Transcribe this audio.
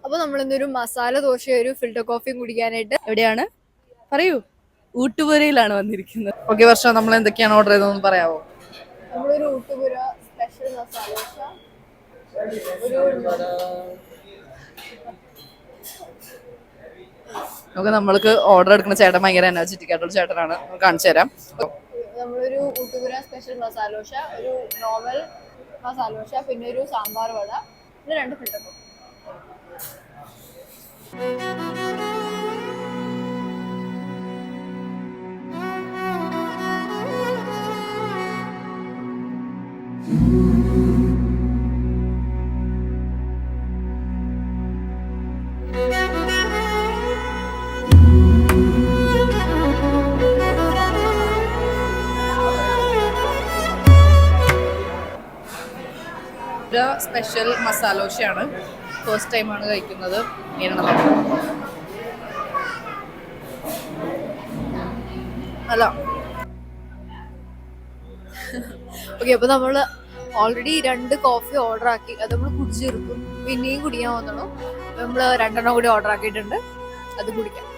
അപ്പൊ നമ്മൾ ഇന്നൊരു മസാല ദോശയും ഒരു ഫിൽറ്റർ കോഫിയും കുടിക്കാനായിട്ട് എവിടെയാണ് പറയൂ. ഊട്ടുപുരയിലാണ് വന്നിരിക്കുന്നത്. ഓക്കെ വർഷം നമ്മൾ എന്തൊക്കെയാണ് ഓർഡർ ചെയ്തതെന്ന് പറയാവോ? നമ്മളൊരു ഊട്ടുപുര സ്പെഷ്യൽ മസാല ദോശ, നമുക്ക് നമ്മൾക്ക് ഓർഡർ എടുക്കുന്ന ചേട്ടൻ ഭയങ്കര എനർജറ്റിക് ആയിട്ടുള്ള ചേട്ടനാണ്. കാണിച്ചു തരാം. നമ്മളൊരു ഊട്ടുപുര സ്പെഷ്യൽ മസാല ദോശ, ഒരു നോർമൽ മസാല ദോശ, പിന്നെ ഒരു സാമ്പാർ വട, പിന്നെ 2 ഫിൽറ്റർ കോഫി. സ്പെഷ്യൽ മസാല ദോശയാണ്. ഫസ്റ്റ് ടൈമാണ് കഴിക്കുന്നത്. അല്ല ഓക്കെ, അപ്പൊ നമ്മള് ഓൾറെഡി 2 കോഫി ഓർഡർ ആക്കി. അത് നമ്മൾ കുടിച്ചെടുക്കും. പിന്നെയും കുടിക്കാൻ വന്നോ. നമ്മള് 2 കൂടി ഓർഡർ ആക്കിയിട്ടുണ്ട്. അത് കുടിക്കാം.